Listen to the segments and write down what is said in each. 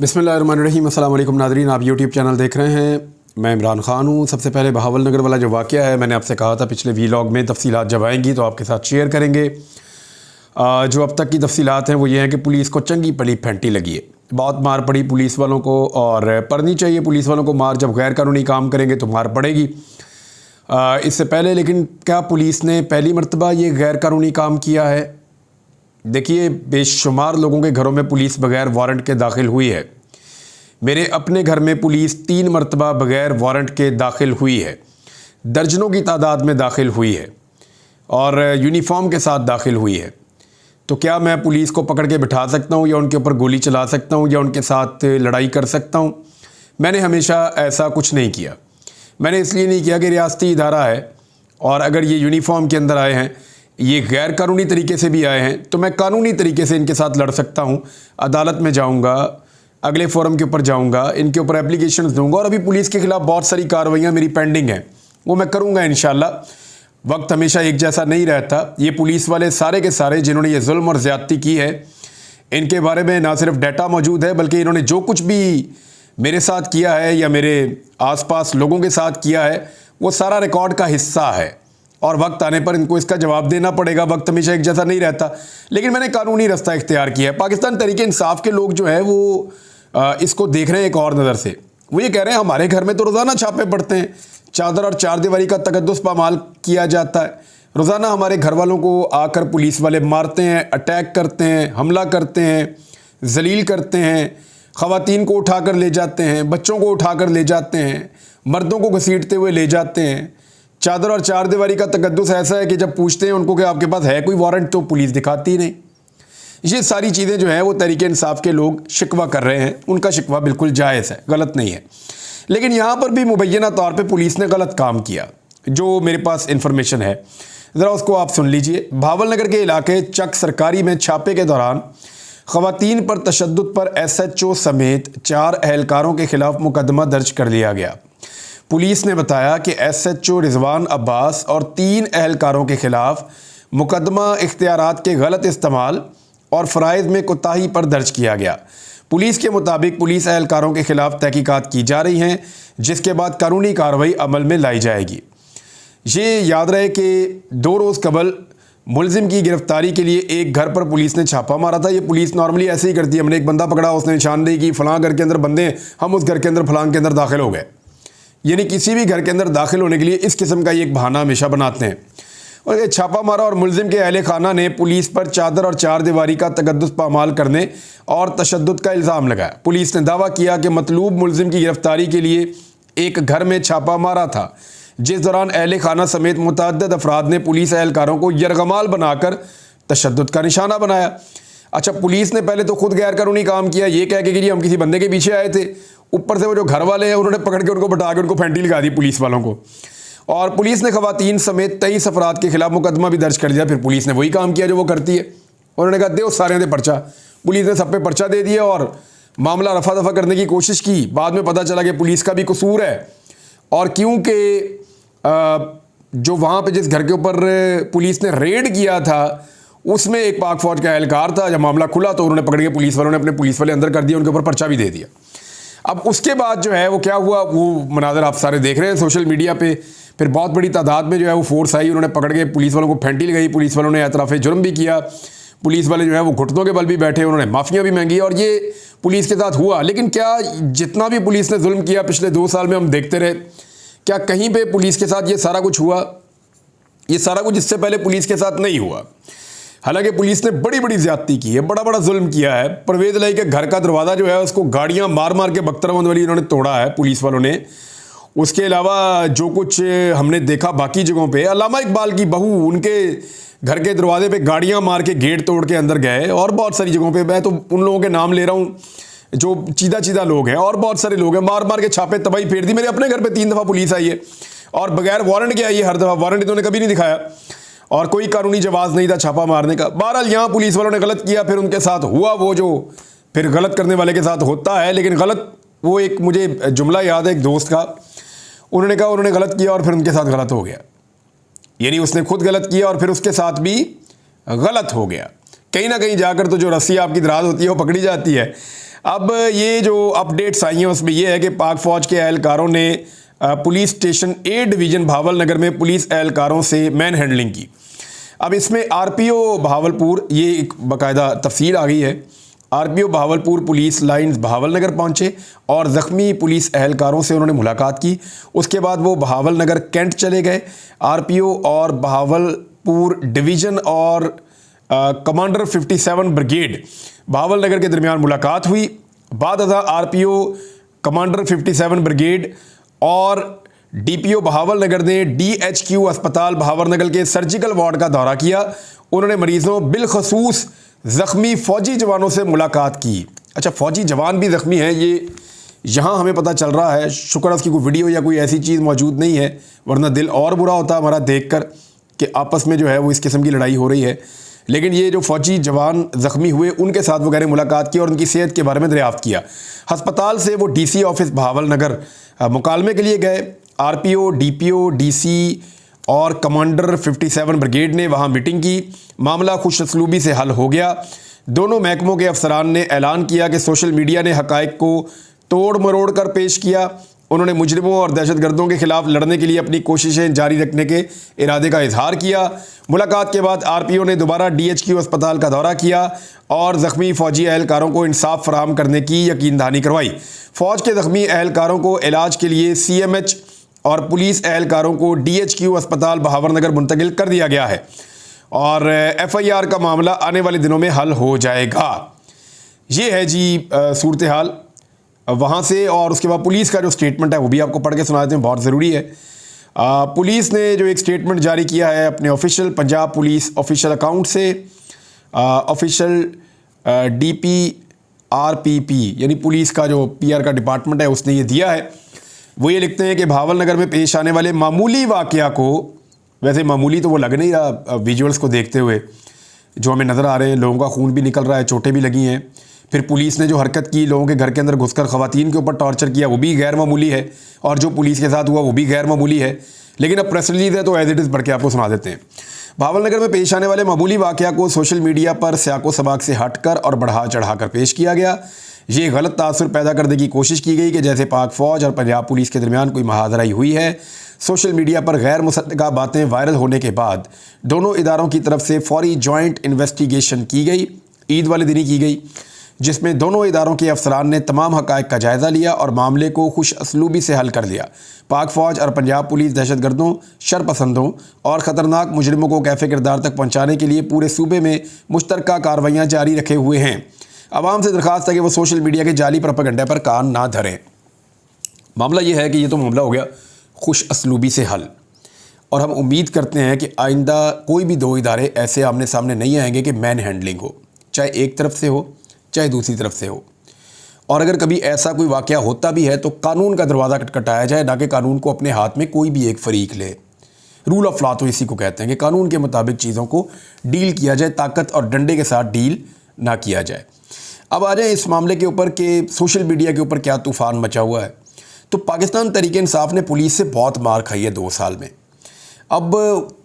बिस्मिल्लाहिर्रहमानिर्रहीम। अस्सलाम वालेकुम नाज़रीन, आप यूट्यूब चैनल देख रहे हैं। मैं इमरान ख़ान हूँ। सबसे पहले बहावल नगर वाला जो वाक़या है, मैंने आपसे कहा था पिछले वीलॉग में तफसीलात जब आएंगी तो आपके साथ शेयर करेंगे। जो अब तक की तफसीलात हैं वो ये हैं कि पुलिस को चंगी पड़ी फेंटी लगी है। बहुत मार पड़ी पुलिस वालों को, और पड़नी चाहिए पुलिस वालों को मार। जब गैर कानूनी काम करेंगे तो मार पड़ेगी। इससे पहले लेकिन क्या पुलिस ने पहली मरतबा ये गैर कानूनी काम किया है? देखिए, बेशुमार लोगों के घरों में पुलिस बगैर वारंट के दाखिल हुई है। मेरे अपने घर में पुलिस 3 मरतबा बगैर वारंट के दाखिल हुई है। दर्जनों की तादाद में दाखिल हुई है और यूनिफॉर्म के साथ दाखिल हुई है। तो क्या मैं पुलिस को पकड़ के बिठा सकता हूँ या उनके ऊपर गोली चला सकता हूँ या उनके साथ लड़ाई कर सकता हूँ? मैंने हमेशा ऐसा कुछ नहीं किया। मैंने इसलिए नहीं किया कि रियासती इदारा है और अगर ये यूनिफॉर्म के अंदर आए हैं, ये गैर कानूनी तरीके से भी आए हैं, तो मैं कानूनी तरीके से इनके साथ लड़ सकता हूँ। अदालत में जाऊँगा, अगले फोरम के ऊपर जाऊँगा, इनके ऊपर एप्लीकेशन दूँगा। और अभी पुलिस के ख़िलाफ़ बहुत सारी कार्रवाइयाँ मेरी पेंडिंग हैं, वो मैं करूँगा इंशाल्लाह। वक्त हमेशा एक जैसा नहीं रहता। ये पुलिस वाले सारे के सारे जिन्होंने ये जुल्म और ज़्यादती की है, इनके बारे में ना सिर्फ डाटा मौजूद है बल्कि इन्होंने जो कुछ भी मेरे साथ किया है या मेरे आसपास लोगों के साथ किया है, वो सारा रिकॉर्ड का हिस्सा है और वक्त आने पर इनको इसका जवाब देना पड़ेगा। वक्त हमेशा एक जैसा नहीं रहता, लेकिन मैंने कानूनी रास्ता इख्तियार किया है। पाकिस्तान तहरीक इंसाफ के लोग जो हैं वो इसको देख रहे हैं एक और नज़र से। वो ये कह रहे हैं हमारे घर में तो रोज़ाना छापे पड़ते हैं, चादर और चारदीवारी का तकद्दुस पामाल किया जाता है। रोज़ाना हमारे घर वालों को आकर पुलिस वाले मारते हैं, अटैक करते हैं, हमला करते हैं, जलील करते हैं, ख़वातीन को उठाकर ले जाते हैं, बच्चों को उठाकर ले जाते हैं, मर्दों को घसीटते हुए ले जाते हैं। चादर और चारदीवारी का तकद्दुस ऐसा है कि जब पूछते हैं उनको कि आपके पास है कोई वारंट, तो पुलिस दिखाती ही नहीं। ये सारी चीज़ें जो हैं वो तहरीक इंसाफ के लोग शिकवा कर रहे हैं। उनका शिकवा बिल्कुल जायज़ है, गलत नहीं है। लेकिन यहाँ पर भी मुबैना तौर पे पुलिस ने गलत काम किया। जो मेरे पास इंफॉर्मेशन है ज़रा उसको आप सुन लीजिए। भावल नगर के इलाके चक सरकारी में छापे के दौरान ख़वातीन पर तशद्दुद पर SHO समेत 4 एहलकारों के ख़िलाफ़ मुकदमा दर्ज कर लिया गया। पुलिस ने बताया कि SHO रिजवान अब्बास और 3 एहलकारों के ख़िलाफ़ मुकदमा इख्तियारात के गलत इस्तेमाल और फ़राइज़ में कोताही पर दर्ज किया गया। पुलिस के मुताबिक पुलिस एहलकारों के ख़िलाफ़ तहकीकात की जा रही हैं, जिसके बाद कानूनी कार्रवाई अमल में लाई जाएगी। ये याद रहे कि 2 रोज़ कबल मुलजिम की गिरफ्तारी के लिए एक घर पर पुलिस ने छापा मारा था। ये पुलिस नॉर्मली ऐसे ही करती है। हमने एक बंदा पकड़ा, उसने निशानदेही की, फ़लाँ घर के अंदर बंदे हैं, हम उस घर के अंदर फ़लाँ के अंदर दाखिल हो गए। यानी किसी भी घर के अंदर दाखिल होने के लिए इस किस्म का एक बहाना हमेशा बनाते हैं। और ये छापा मारा और मुलजिम के अहले खाना ने पुलिस पर चादर और चारदीवारी का तकद्दुस पामाल करने और तशद्दुद का इल्ज़ाम लगाया। पुलिस ने दावा किया कि मतलूब मुलजिम की गिरफ्तारी के लिए एक घर में छापा मारा था, जिस दौरान अहले खाना समेत मुतअद्दिद अफराद ने पुलिस एहलकारों को यरगमाल बनाकर तशद्दुद का निशाना बनाया। अच्छा, पुलिस ने पहले तो खुद गैर कानूनी काम किया, ये कह के कि हम किसी बंदे के पीछे आए थे। ऊपर से वो जो घर वाले हैं उन्होंने पकड़ के उनको बटा के उनको फेंटी लगा दी पुलिस वालों को। और पुलिस ने ख़वातीन समेत 23 अफराद के खिलाफ मुकदमा भी दर्ज कर दिया। फिर पुलिस ने वही काम किया जो वो करती है। उन्होंने कहा दे सारे दे पर्चा। पुलिस ने सब पे पर्चा दे दिया और मामला रफा दफा करने की कोशिश की। बाद में पता चला कि पुलिस का भी कसूर है, और क्योंकि जो वहाँ पे जिस घर के ऊपर पुलिस ने रेड किया था उसमें एक पाक फौज का एहलकार था। जब मामला खुला तो उन्होंने पकड़ के पुलिस वालों ने अपने पुलिस वाले अंदर कर दिए, उनके ऊपर पर्चा भी दे दिया। अब उसके बाद जो है वो क्या हुआ, वो मनाज़र आप सारे देख रहे हैं सोशल मीडिया पे। फिर बहुत बड़ी तादाद में जो है वो फोर्स आई, उन्होंने पकड़ के पुलिस वालों को फेंटी लगाई। पुलिस वालों ने एतराफ़ जुर्म भी किया। पुलिस वाले जो है वो घुटनों के बल भी बैठे, उन्होंने माफ़ियाँ भी मांगी, और ये पुलिस के साथ हुआ। लेकिन क्या जितना भी पुलिस ने जुल्म किया पिछले 2 साल में हम देखते रहे, क्या कहीं पर पुलिस के साथ ये सारा कुछ हुआ? ये सारा कुछ इससे पहले पुलिस के साथ नहीं हुआ। हालांकि पुलिस ने बड़ी बड़ी ज़्यादती की है, बड़ा बड़ा जुल्म किया है। परवेज़ लाई के घर का दरवाज़ा जो है उसको गाड़ियाँ मार मार के बख्तरबंद वाली इन्होंने तोड़ा है पुलिस वालों ने। उसके अलावा जो कुछ हमने देखा बाकी जगहों पे, अल्लामा इकबाल की बहू उनके घर के दरवाजे पे गाड़ियाँ मार के गेट तोड़ के अंदर गए, और बहुत सारी जगहों पे। मैं तो उन लोगों के नाम ले रहा हूँ जो चीदा चीदा लोग हैं, और बहुत सारे लोग हैं। मार मार के छापे तबाही फेर दी। मेरे अपने घर पर 3 दफ़ा पुलिस आई है और बगैर वारंट के आई है। हर दफ़ा वारंट इन्होंने कभी नहीं दिखाया और कोई कानूनी जवाज़ नहीं था छापा मारने का। बहरहाल यहाँ पुलिस वालों ने गलत किया, फिर उनके साथ हुआ वो जो फिर गलत करने वाले के साथ होता है। लेकिन गलत, वो एक मुझे जुमला याद है एक दोस्त का, उन्होंने कहा उन्होंने गलत किया और फिर उनके साथ गलत हो गया। यानी उसने खुद गलत किया और फिर उसके साथ भी गलत हो गया। कहीं ना कहीं जाकर तो जो रस्सी आपकी दराज होती है वो पकड़ी जाती है। अब ये जो अपडेट्स आई हैं उसमें ये है कि पाक फ़ौज के एहलकारों ने पुलिस स्टेशन ए डिवीज़न भावलनगर में पुलिस एहलकारों से मैन हैंडलिंग की। अब इसमें आरपीओ भावलपुर, ये एक बाकायदा तफसील आ गई है, RPO Bahawalpur police lines Bahawalnagar पहुंचे और ज़ख्मी पुलिस एहलकारों से उन्होंने मुलाकात की। उसके बाद वो भावलनगर कैंट चले गए। आरपीओ और भावलपुर डिवीज़न और कमांडर 57 ब्रिगेड भावलनगर के दरमियान मुलाकात हुई। बाद आरपीओ कमांडर 57 ब्रिगेड और डीपीओ भावलनगर ने डीएचक्यू अस्पताल भावलनगर के सर्जिकल वार्ड का दौरा किया। उन्होंने मरीज़ों बिलखसूस ज़ख्मी फ़ौजी जवानों से मुलाकात की। अच्छा, फ़ौजी जवान भी ज़ख्मी हैं, ये यहाँ हमें पता चल रहा है। शुक्र उसकी कोई वीडियो या कोई ऐसी चीज़ मौजूद नहीं है, वरना दिल और बुरा होता हमारा देखकर कि आपस में जो है वो इस किस्म की लड़ाई हो रही है। लेकिन ये जो फ़ौजी जवान ज़ख्मी हुए उनके साथ वगैरह मुलाकात की और उनकी सेहत के बारे में दरियाफ़्त किया। हस्पताल से वो डीसी ऑफिस भावलनगर मुकालमे के लिए गए। आरपीओ, डीपीओ, डीसी और कमांडर 57 ब्रिगेड ने वहाँ मीटिंग की। मामला खुश असलूबी से हल हो गया। दोनों महकमों के अफसरान ने ऐलान किया कि सोशल मीडिया ने हक़ाइक़ को तोड़ मरोड़ कर पेश किया। उन्होंने मुजरिमों और दहशतगर्दों के खिलाफ लड़ने के लिए अपनी कोशिशें जारी रखने के इरादे का इजहार किया। मुलाकात के बाद आरपीओ ने दोबारा डीएचक्यू अस्पताल का दौरा किया और ज़ख्मी फ़ौजी एहलकारों को इंसाफ फराहम करने की यकीन दहानी करवाई। फ़ौज के ज़ख्मी एहलकारों को इलाज के लिए CMH और पुलिस एहलकारों को डीएचक्यू अस्पताल भावलनगर मुंतकिल कर दिया गया है और FIR का मामला आने वाले दिनों में हल हो जाएगा। ये है जी सूरत हाल वहाँ से। और उसके बाद पुलिस का जो स्टेटमेंट है वो भी आपको पढ़ के सुना देते हैं, बहुत ज़रूरी है। पुलिस ने जो एक स्टेटमेंट जारी किया है अपने official Punjab police official account से, ऑफिशियल DPRPP यानी पुलिस का जो PR का डिपार्टमेंट है उसने ये दिया है। वो ये लिखते हैं कि भावलनगर में पेश आने वाले मामूली वाक़या को, वैसे मामूली तो वो लग नहीं रहा विजुअल्स को देखते हुए, जो हमें नज़र आ रहे हैं, लोगों का खून भी निकल रहा है, चोटें भी लगी हैं। फिर पुलिस ने जो हरकत की, लोगों के घर के अंदर घुसकर ख़वातीन के ऊपर टॉर्चर किया, वो भी गैर मामूली है, और जो पुलिस के साथ हुआ वो भी गैर मामूली है। लेकिन अब प्रेस रिलीज़ है तो एज इट इज़ पढ़ के आपको सुना देते हैं। भावलनगर में पेश आने वाले मामूली वाक़या को सोशल मीडिया पर स्याको सबाक से हटकर और बढ़ा चढ़ाकर पेश किया गया। ये गलत तासुर पैदा करने की कोशिश की गई कि जैसे पाक फ़ौज और पंजाब पुलिस के दरमियान कोई महाजराई हुई है। सोशल मीडिया पर गैर मुसद्दक़ा बातें वायरल होने के बाद दोनों इदारों की तरफ से फौरी जॉइंट इन्वेस्टिगेशन की गई, ईद वाले दिन ही की गई, जिसमें दोनों इदारों के अफसरान ने तमाम हक़ाइक़ का जायज़ा लिया और मामले को खुश असलूबी से हल कर लिया। पाक फ़ौज और पंजाब पुलिस दहशतगर्दों, शरपसंदों और ख़तरनाक मुजरिमों को कैफ़े किरदार तक पहुँचाने के लिए पूरे सूबे में मुश्तरका कार्रवाइयाँ जारी रखे हुए हैं। आवाम से दरख्वास्त है कि वो सोशल मीडिया के जाली प्रोपेगेंडा पर कान ना धरें। मामला ये है कि ये तो मामला हो गया खुश असलूबी से हल, और हम उम्मीद करते हैं कि आइंदा कोई भी दो इदारे ऐसे आमने सामने नहीं आएंगे कि मैन हैंडलिंग हो, चाहे एक तरफ से हो चाहे दूसरी तरफ से हो। और अगर कभी ऐसा कोई वाक़या होता भी है तो कानून का दरवाज़ा खटखटाया जाए, ना कि कानून को अपने हाथ में कोई भी एक फ़रीक ले। रूल ऑफ लॉ तो इसी को कहते हैं कि कानून के मुताबिक चीज़ों को डील किया जाए, ताकत और डंडे के साथ डील ना किया जाए। अब आ जाए इस मामले के ऊपर कि सोशल मीडिया के ऊपर क्या तूफ़ान मचा हुआ है। तो पाकिस्तान तहरीक इंसाफ ने पुलिस से बहुत मार खाई है 2 साल में। अब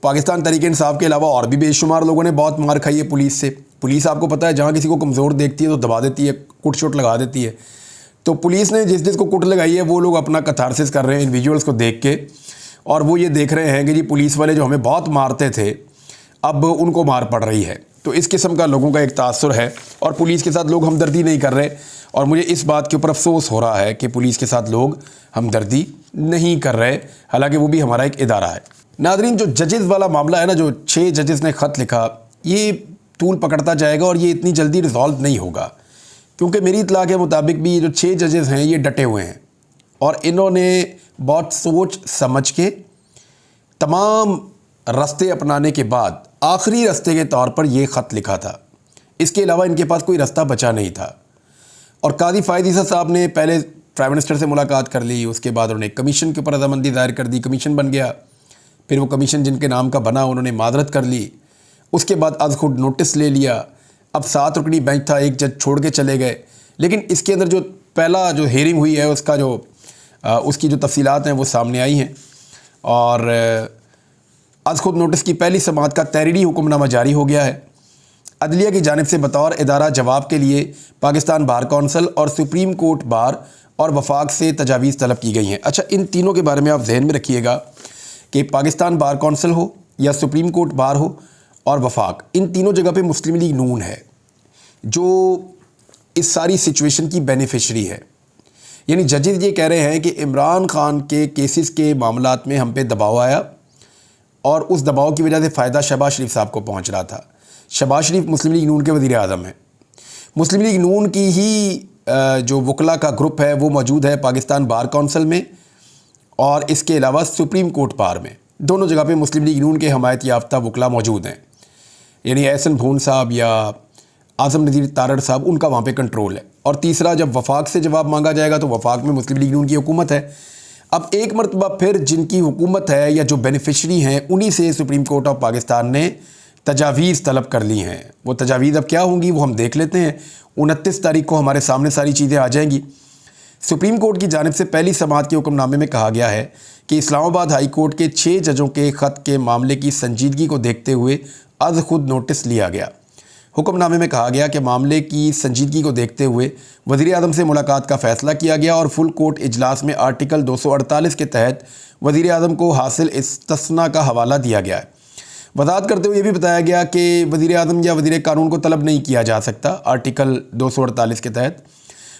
पाकिस्तान तहरीक इंसाफ के अलावा और भी बेशुमार लोगों ने बहुत मार खाई है पुलिस से। पुलिस आपको पता है जहाँ किसी को कमज़ोर देखती है तो दबा देती है, कुट चोट लगा देती है। तो पुलिस ने जिस जिसको कुट लगाई है वो लोग अपना कथारसिस कर रहे हैं इन विजुअल्स को देख के, और वो ये देख रहे हैं कि जी पुलिस वाले जो हमें बहुत मारते थे अब उनको मार पड़ रही है। तो इस किस्म का लोगों का एक तासुर है और पुलिस के साथ लोग हमदर्दी नहीं कर रहे, और मुझे इस बात के ऊपर अफसोस हो रहा है कि पुलिस के साथ लोग हमदर्दी नहीं कर रहे, हालांकि वो भी हमारा एक इदारा है। नादरीन, जो जजेस वाला मामला है ना, जो 6 जजेस ने ख़त लिखा, ये तूल पकड़ता जाएगा और ये इतनी जल्दी रिजॉल्व नहीं होगा, क्योंकि मेरी इतला के मुताबिक भी ये जो 6 जजेस हैं ये डटे हुए हैं और इन्होंने बहुत सोच समझ के तमाम रास्ते अपनाने के बाद आखिरी रास्ते के तौर पर यह ख़त लिखा था। इसके अलावा इनके पास कोई रास्ता बचा नहीं था। और काजी फ़ायद ईसा साहब ने पहले प्राइम मिनिस्टर से मुलाकात कर ली, उसके बाद उन्होंने कमीशन के ऊपर रजामंदी दायर कर दी, कमीशन बन गया। फिर वो कमीशन जिनके नाम का बना उन्होंने मादरत कर ली, उसके बाद आज खुद नोटिस ले लिया। अब 7 रुकनी बेंच था, एक जज छोड़ के चले गए। लेकिन इसके अंदर जो पहला जो हेयरिंग हुई है उसका जो उसकी जो तफसीलात हैं वो सामने आई हैं, और आज खुद नोटिस की पहली समाअत का तहरीरी हुक्मनामा जारी हो गया है। अदलिया की जानिब से बतौर इदारा जवाब के लिए पाकिस्तान बार कौंसिल और सुप्रीम कोर्ट बार और वफाक से तजावीज़ तलब की गई हैं। अच्छा, इन तीनों के बारे में आप जहन में रखिएगा कि पाकिस्तान बार कौंसिल हो या सुप्रीम कोर्ट बार हो और वफाक, इन तीनों जगह पे मुस्लिम लीग नून है जो इस सारी सिचुएशन की बेनिफिशरी है। यानी जजेस ये कह रहे हैं कि इमरान खान के केसेस के मामलात में हम पे दबाव आया और उस दबाव की वजह से फ़ायदा शहबाज शरीफ साहब को पहुंच रहा था। शहबाज शरीफ मुस्लिम लीग नून के वज़ीर आज़म हैं। मुस्लिम लीग नून की ही जो वकला का ग्रुप है वो मौजूद है पाकिस्तान बार कौंसिल में और इसके अलावा सुप्रीम कोर्ट बार में। दोनों जगह पे मुस्लिम लीग नून के हमायत याफ्ता वकला मौजूद हैं। यानी एहसन भून साहब या आज़म नज़ीर तारड़ साहब, उनका वहाँ पे कंट्रोल है। और तीसरा, जब वफाक से जवाब मांगा जाएगा तो वफाक में मुस्लिम लीग नून की हुकूमत है। अब एक मरतबा फिर जिनकी हुकूमत है या जो बेनिफिशरी हैं उन्हीं से सुप्रीम कोर्ट ऑफ पाकिस्तान ने तजावीज़ तलब कर ली हैं। वो तजावीज़ अब क्या होंगी वो हम देख लेते हैं। 29 तारीख को हमारे सामने सारी चीज़ें आ जाएंगी। सुप्रीम कोर्ट की जानिब से पहली समाअत के हुक्मनामे में कहा गया है कि इस्लामाबाद हाई कोर्ट के 6 जजों के ख़त के मामले की संजीदगी को देखते हुए अज़ खुद नोटिस लिया गया। हुक्मनामे में कहा गया कि मामले की संजीदगी को देखते हुए वज़ीर आज़म से मुलाकात का फ़ैसला किया गया और फुल कोर्ट इजलास में आर्टिकल 248 के तहत वज़ीर आज़म को हासिल इस्तिस्ना का हवाला दिया गया है। वज़ाहत करते हुए ये भी बताया गया कि वज़ीर आज़म या वज़ीर कानून को तलब नहीं किया जा सकता। आर्टिकल 248 के तहत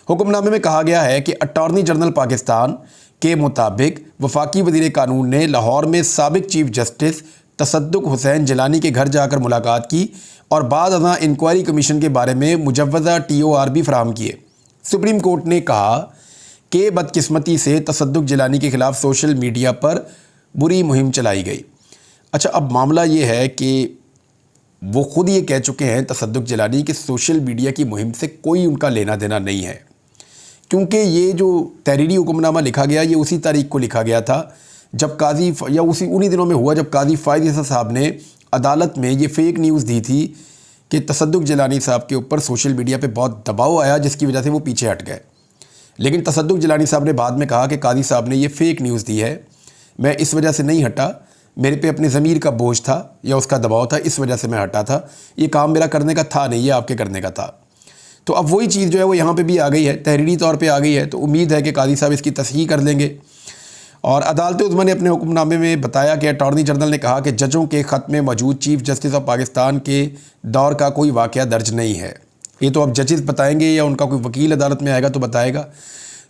हुक्मनामे में कहा गया है कि अटॉर्नी जनरल पाकिस्तान के मुताबिक वफाकी वज़ीर कानून ने लाहौर में साबिक चीफ जस्टिस तसद्दुक़ हुसैन जिलानी के घर जाकर मुलाकात की और बाद अज़ां इंक्वायरी कमीशन के बारे में मुजव्वज़ा TOR भी फराहम किए। सुप्रीम कोर्ट ने कहा कि बदकिस्मती से तसद्दुक़ जिलानी के ख़िलाफ़ सोशल मीडिया पर बुरी मुहिम चलाई गई। अच्छा, अब मामला ये है कि वो ख़ुद ये कह चुके हैं तसद्दुक़ जिलानी कि सोशल मीडिया की मुहिम से कोई उनका लेना देना नहीं है, क्योंकि ये जो तहरीरी हुक्मनामा लिखा गया ये उसी तारीख को लिखा गया था जब काजी या उन्हीं दिनों में हुआ जब काजी फ़ायज़ ईसा साहब ने अदालत में ये फ़ेक न्यूज़ दी थी कि तसद्दुक़ जिलानी साहब के ऊपर सोशल मीडिया पे बहुत दबाव आया जिसकी वजह से वो पीछे हट गए। लेकिन तसद्दुक़ जिलानी साहब ने बाद में कहा कि काजी साहब ने ये फ़ेक न्यूज़ दी है, मैं इस वजह से नहीं हटा, मेरे पे अपने ज़मीर का बोझ था या उसका दबाव था, इस वजह से मैं हटा था, ये काम मेरा करने का था नहीं, ये आपके करने का था। तो अब वही चीज़ जो है वो यहाँ पे भी आ गई है, तहरीरी तौर पे आ गई है। तो उम्मीद है कि काजी साहब इसकी तस्हीह कर लेंगे। और अदालत उज़्मा ने अपने हुक्मनामे में बताया कि अटॉर्नी जनरल ने कहा कि जजों के ख़त में मौजूद चीफ जस्टिस ऑफ पाकिस्तान के दौर का कोई वाक़या दर्ज नहीं है। ये तो अब जजेस बताएंगे या उनका कोई वकील अदालत में आएगा तो बताएगा।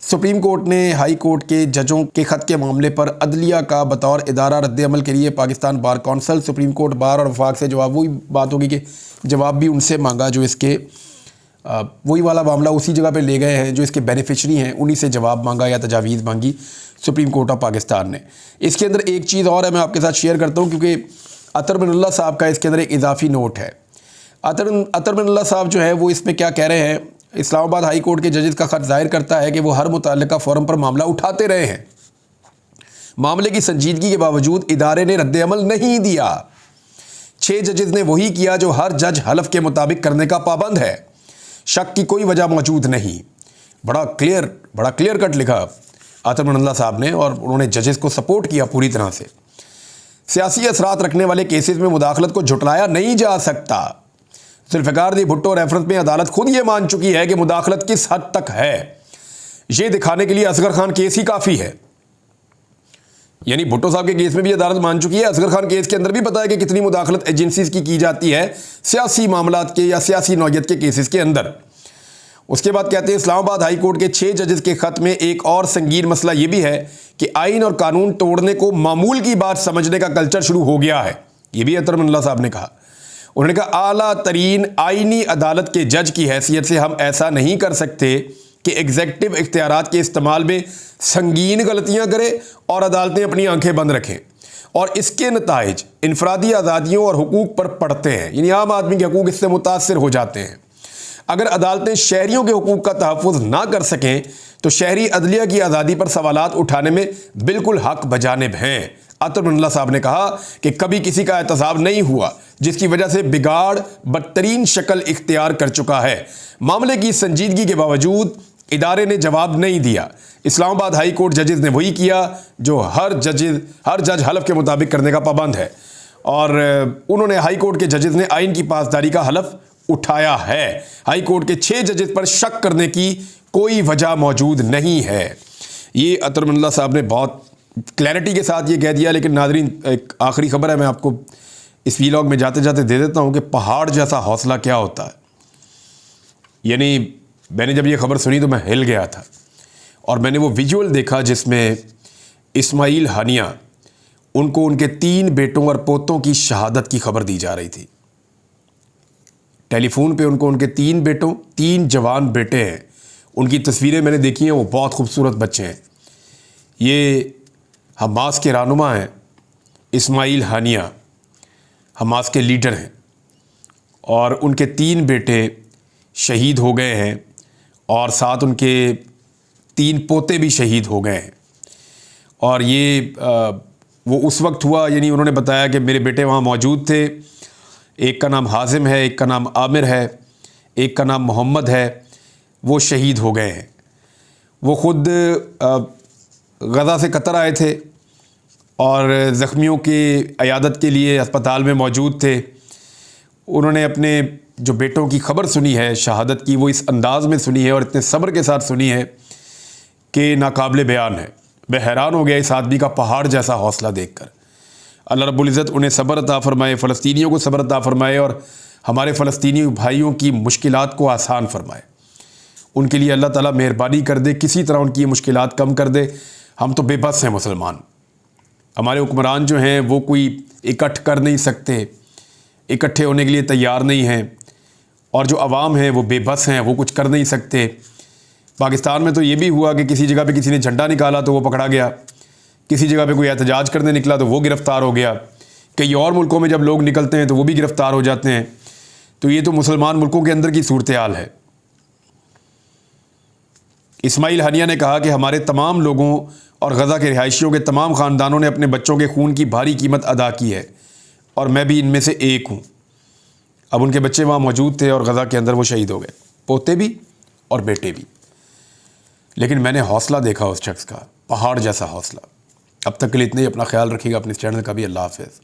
सुप्रीम कोर्ट ने हाई कोर्ट के जजों के ख़त के मामले पर अदलिया का बतौर इदारा रद्द अमल के लिए Pakistan bar council, supreme court bar और वफाक से जवाब, वही बात होगी कि जवाब भी उनसे मांगा जो इसके वही वाला मामला उसी जगह पे ले गए हैं जो इसके बेनिफिशरी हैं, उन्हीं से जवाब मांगा या तजावीज़ मांगी सुप्रीम कोर्ट ऑफ पाकिस्तान ने। इसके अंदर एक चीज़ और है, मैं आपके साथ शेयर करता हूँ, क्योंकि अतर बिन अल्लाह साहब का इसके अंदर एक इजाफी नोट है। अतर बिन अल्लाह साहब जो है वो इसमें क्या कह रहे हैं, इस्लामाबाद हाई कोर्ट के जजेस का ख़त ज़ाहिर करता है कि वो हर मुतल्लिका फोरम पर मामला उठाते रहे हैं। मामले की संजीदगी के बावजूद इदारे ने रद्द अमल नहीं दिया। 6 जजेस ने वही किया जो हर जज हलफ के मुताबिक करने का पाबंद है। शक की कोई वजह मौजूद नहीं। बड़ा क्लियर कट लिखा अतर बिन अल्लाह साहब ने और उन्होंने जजेस को सपोर्ट किया पूरी तरह से। सियासी असरात रखने वाले केसेस में मुदाखलत को झुटलाया नहीं जा सकता। जुल्फ़िकार अली भुट्टो रेफरेंस में अदालत खुद ये मान चुकी है कि मुदाखलत किस हद तक है। ये दिखाने के लिए असगर खान केस ही काफ़ी है। यानी भुट्टो साहब के केस में भी अदालत मान चुकी है, असगर खान केस के अंदर भी पता है कि कितनी मुदाखलत एजेंसीज की जाती है सियासी मामलात के या सियासी नौयत के केसेस के अंदर। उसके बाद कहते हैं इस्लामाबाद हाई कोर्ट के 6 जजेस के ख़त में एक और संगीन मसला ये भी है कि आइन और कानून तोड़ने को मामूल की बात समझने का कल्चर शुरू हो गया है। ये भी अतर बिन अल्लाह साहब ने कहा। उन्होंने कहा आला तरीन आइनी अदालत के जज की हैसियत से हम ऐसा नहीं कर सकते कि एग्जेक्टिव इख्तियारात के इस्तेमाल में संगीन गलतियां करें और अदालतें अपनी आंखें बंद रखें और इसके नताइज इनफरादी आज़ादियों और हुकूक पर पड़ते हैं। यानी आम आदमी के हुकूक इससे मुतासर हो जाते हैं। अगर अदालतें शहरियों के हुकूक का तहफ़्फ़ुज़ ना कर सकें तो शहरी अदलिया की आज़ादी पर सवालात उठाने में बिल्कुल हक बजानिब हैं। अतर बिन अल्लाह साहब ने कहा कि कभी किसी का एहतसाब नहीं हुआ जिसकी वजह से बिगाड़ बदतरीन शक्ल इख्तियार कर चुका है। मामले की संजीदगी के बावजूद इदारे ने जवाब नहीं दिया। इस्लामाबाद हाई कोर्ट जजेस ने वही किया जो हर जज हलफ के मुताबिक करने का पाबंद है और उन्होंने हाई कोर्ट के जजेस ने आइन की पासदारी का हलफ उठाया है। हाई कोर्ट के 6 जजेस पर शक करने की कोई वजह मौजूद नहीं है। ये अतर अमानुल्लाह साहब ने बहुत क्लैरिटी के साथ ये कह दिया। लेकिन नाज़रीन, एक आखिरी खबर है, मैं आपको इस वीलॉग में जाते जाते दे देता हूँ कि पहाड़ जैसा हौसला क्या होता है। यानी मैंने जब ये खबर सुनी तो मैं हिल गया था, और मैंने वो विजुअल देखा जिसमें इस्माइल हानिया, उनको उनके 3 बेटों और पोतों की शहादत की खबर दी जा रही थी। टेलीफोन पे उनको उनके 3 बेटों, 3 जवान बेटे हैं, उनकी तस्वीरें मैंने देखी हैं। वो बहुत खूबसूरत बच्चे हैं। ये हमास के रहनुमा हैं, इस्माइल हानिया हमास के लीडर हैं, और उनके 3 बेटे शहीद हो गए हैं, और साथ उनके 3 पोते भी शहीद हो गए हैं। और ये वो उस वक्त हुआ, यानी उन्होंने बताया कि मेरे बेटे वहाँ मौजूद थे। एक का नाम हाजिम है, एक का नाम आमिर है, एक का नाम मोहम्मद है। वो शहीद हो गए हैं। वो ख़ुद गज़ा से कतर आए थे और ज़ख्मियों की इयादत के लिए अस्पताल में मौजूद थे। उन्होंने अपने जो बेटों की खबर सुनी है शहादत की, वो इस अंदाज़ में सुनी है और इतने सब्र के साथ सुनी है कि नाकाबिले बयान है। मैं हैरान हो गया इस आदमी का पहाड़ जैसा हौसला देखकर। अल्लाह रब्बुल इज़्ज़त उन्हें सब्र अता फ़रमाए, फ़लस्तीनियों को सब्र अता फ़रमाए, और हमारे फ़लस्तीनी भाइयों की मुश्किलात को आसान फ़रमाए। उनके लिए अल्लाह ताला मेहरबानी कर दे, किसी तरह उनकी ये मुश्किलात कम कर दे। हम तो बेबस हैं मुसलमान। हमारे हुक्मरान जो हैं वो कोई इकट्ठ कर नहीं सकते, इकट्ठे होने के लिए तैयार नहीं हैं, और जो अवाम है वो बेबस हैं, वो कुछ कर नहीं सकते। पाकिस्तान में तो ये भी हुआ कि किसी जगह पे किसी ने झंडा निकाला तो वो पकड़ा गया, किसी जगह पे कोई एहतजाज करने निकला तो वो गिरफ़्तार हो गया। कई और मुल्कों में जब लोग निकलते हैं तो वो भी गिरफ़्तार हो जाते हैं। तो ये तो मुसलमान मुल्कों के अंदर की सूरत हाल है। इस्माइल हानिया ने कहा कि हमारे तमाम लोगों और गज़ा के रिहायशियों के तमाम ख़ानदानों ने अपने बच्चों के खून की भारी कीमत अदा की है, और मैं भी इनमें से एक हूँ। अब उनके बच्चे वहाँ मौजूद थे और गज़ा के अंदर वो शहीद हो गए, पोते भी और बेटे भी। लेकिन मैंने हौसला देखा उस शख्स का, पहाड़ जैसा हौसला। अब तक के लिए इतने ही। अपना ख्याल रखिएगा, अपने चैनल का भी। अल्लाह हाफ़िज़।